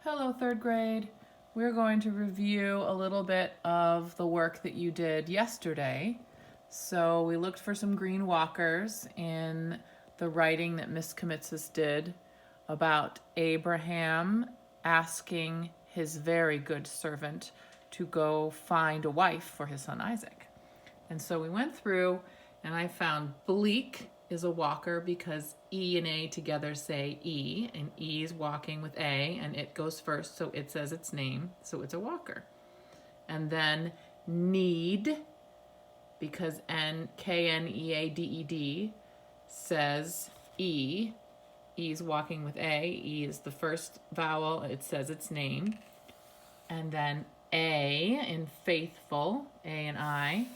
Hello, third grade. We're going to review a little bit of the work that you did yesterday. So we looked for some green walkers in the writing that Miss Commitsis did about Abraham asking his very good servant to go find a wife for his son Isaac. And so we went through and I found bleak is a walker because E and A together say E, and E is walking with A, and it goes first, so it says its name, so it's a walker. And then need, because Kneaded says E, E is walking with A, E is the first vowel, it says its name. And then A in faithful, A and I,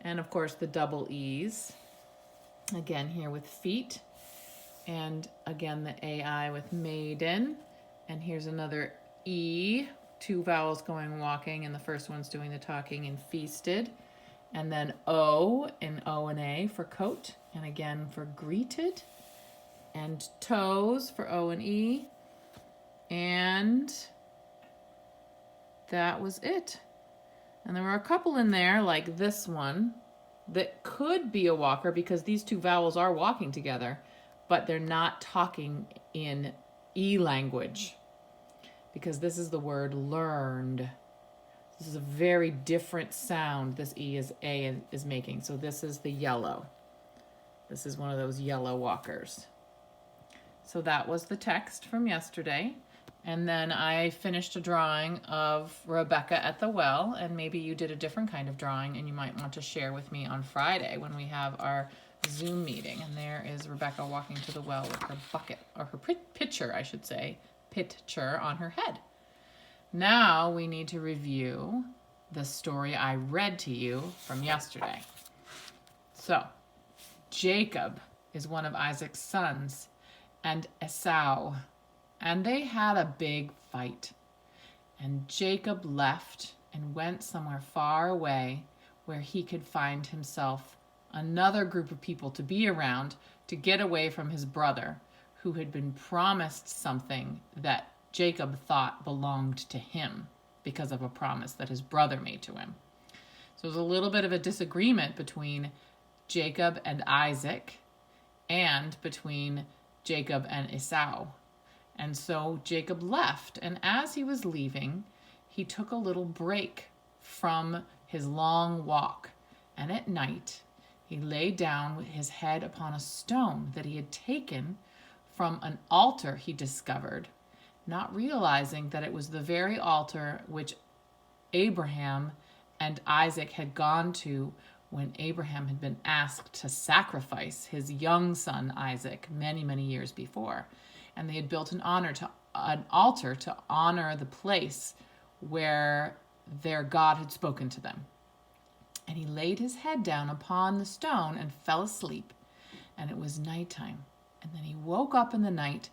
and of course the double E's. Again here with feet, and again the AI with maiden, and here's another E, two vowels going walking, and the first one's doing the talking in feasted, and then O in O and A for coat, and again for greeted, and toes for O and E, and that was it. And there were a couple in there like this one that could be a walker because these two vowels are walking together, but they're not talking in E language because this is the word learned. This is a very different sound this E is A is making. So this is the yellow. This is one of those yellow walkers. So that was the text from yesterday. And then I finished a drawing of Rebecca at the well, and maybe you did a different kind of drawing and you might want to share with me on Friday when we have our Zoom meeting. And there is Rebecca walking to the well with her bucket, or her pitcher, I should say, pitcher on her head. Now we need to review the story I read to you from yesterday. So, Jacob is one of Isaac's sons, and Esau. And they had a big fight. And Jacob left and went somewhere far away where he could find himself another group of people to be around to get away from his brother, who had been promised something that Jacob thought belonged to him because of a promise that his brother made to him. So it was a little bit of a disagreement between Jacob and Isaac, and between Jacob and Esau. And so Jacob left, and as he was leaving, he took a little break from his long walk. And at night, he lay down with his head upon a stone that he had taken from an altar he discovered, not realizing that it was the very altar which Abraham and Isaac had gone to when Abraham had been asked to sacrifice his young son Isaac many, many years before. And they had built an altar to honor the place where their God had spoken to them. And he laid his head down upon the stone and fell asleep. And it was nighttime. And then he woke up in the night,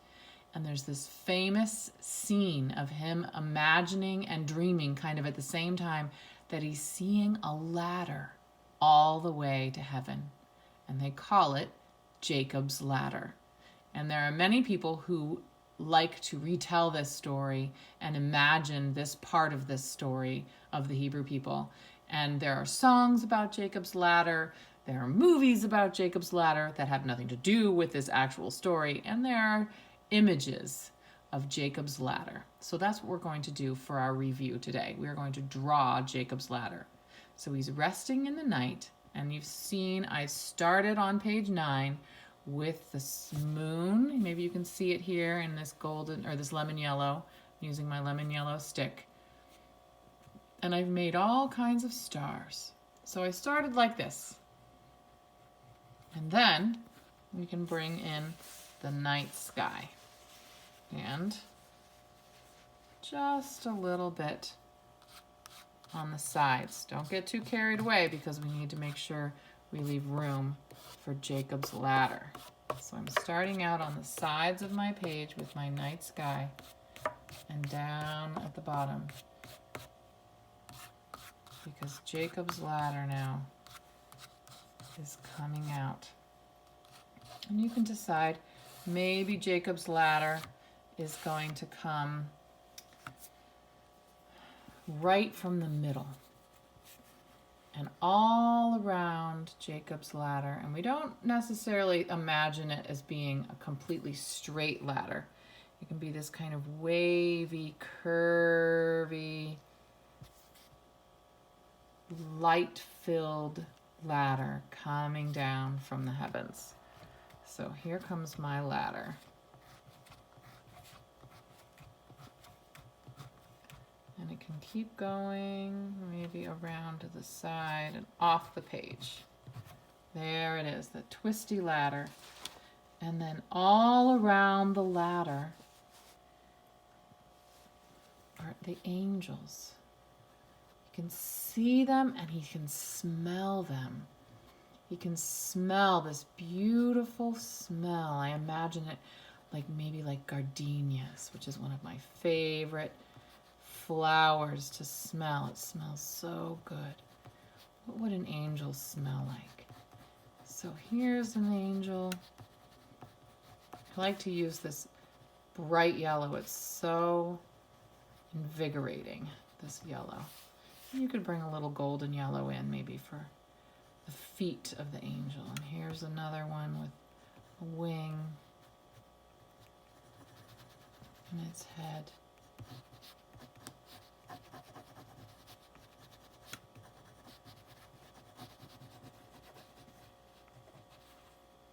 and there's this famous scene of him imagining and dreaming kind of at the same time that he's seeing a ladder all the way to heaven. And they call it Jacob's Ladder. And there are many people who like to retell this story and imagine this part of this story of the Hebrew people. And there are songs about Jacob's Ladder. There are movies about Jacob's Ladder that have nothing to do with this actual story. And there are images of Jacob's Ladder. So that's what we're going to do for our review today. We're going to draw Jacob's Ladder. So he's resting in the night. And you've seen I started on page 9 with this moon. Maybe you can see it here in this golden, or this lemon yellow. I'm using my lemon yellow stick. And I've made all kinds of stars. So I started like this. And then we can bring in the night sky. And just a little bit on the sides. Don't get too carried away because we need to make sure we leave room for Jacob's Ladder. So I'm starting out on the sides of my page with my night sky and down at the bottom, because Jacob's Ladder now is coming out. And you can decide, maybe Jacob's Ladder is going to come right from the middle and all around Jacob's ladder. And we don't necessarily imagine it as being a completely straight ladder. It can be this kind of wavy, curvy, light-filled ladder coming down from the heavens. So here comes my ladder. And it can keep going, maybe around to the side and off the page. There it is, the twisty ladder. And then all around the ladder are the angels. You can see them and he can smell them. He can smell this beautiful smell. I imagine it like maybe like gardenias, which is one of my favorite flowers to smell. It smells so good. What would an angel smell like? So here's an angel. I like to use this bright yellow. It's so invigorating, this yellow. You could bring a little golden yellow in maybe for the feet of the angel. And here's another one with a wing and its head.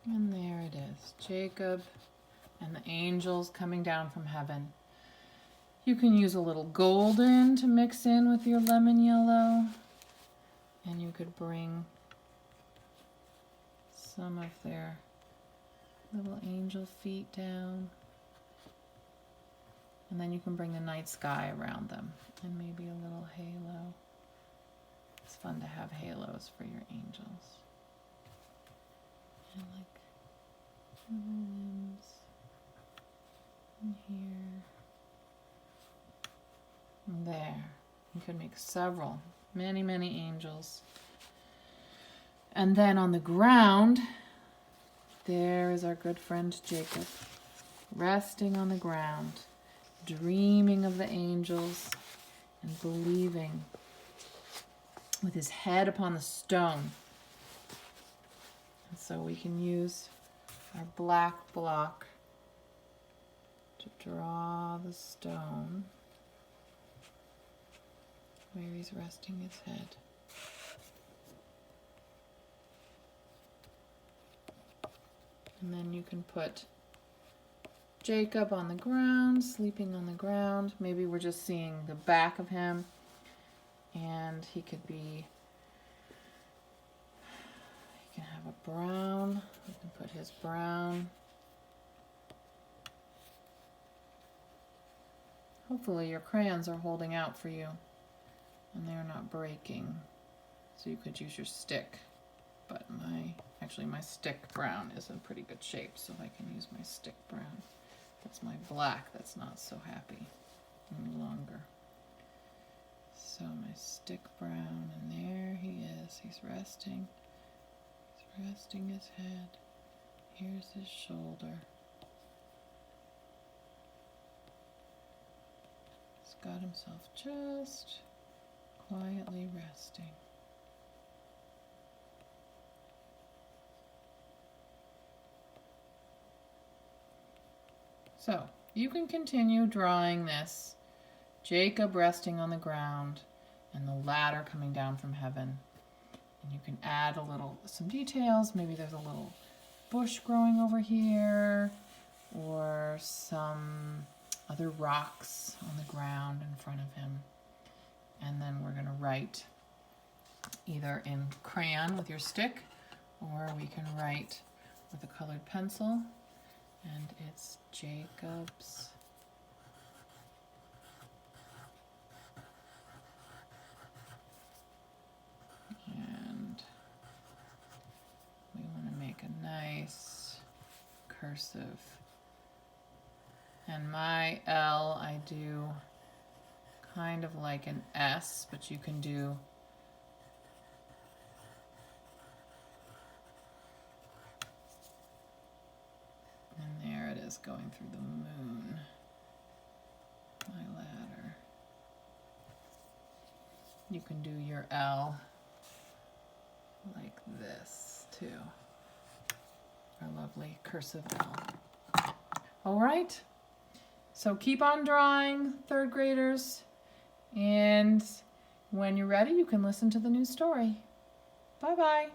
And there it is, Jacob and the angels coming down from heaven. You can use a little golden to mix in with your lemon yellow, and you could bring some of their little angel feet down, and then you can bring the night sky around them and maybe a little halo. It's fun to have halos for your angels. And like little limbs in here. And there. You could make several, many angels. And then on the ground, there is our good friend Jacob, resting on the ground, dreaming of the angels and believing, with his head upon the stone. And so we can use our black block to draw the stone where he's resting his head. And then you can put Jacob on the ground, sleeping on the ground. Maybe we're just seeing the back of him, and he could be, he can have a brown. We can put his brown. Hopefully your crayons are holding out for you and they're not breaking. So you could use your stick, but my stick brown is in pretty good shape, so I can use my stick brown. That's my black that's not so happy any longer. So my stick brown, and there he is. He's resting. He's resting his head. Here's his shoulder. He's got himself just quietly resting. So you can continue drawing this Jacob resting on the ground and the ladder coming down from heaven. And you can add some details. Maybe there's a little bush growing over here, or some other rocks on the ground in front of him. And then we're going to write either in crayon with your stick, or we can write with a colored pencil. And it's Jacob's and we want to make a nice cursive. And my L, I do kind of like an S, but you can do and there it is going through the moon, my ladder. You can do your L like this too. Our lovely cursive L. All right. So keep on drawing, third graders. And when you're ready, you can listen to the new story. Bye-bye.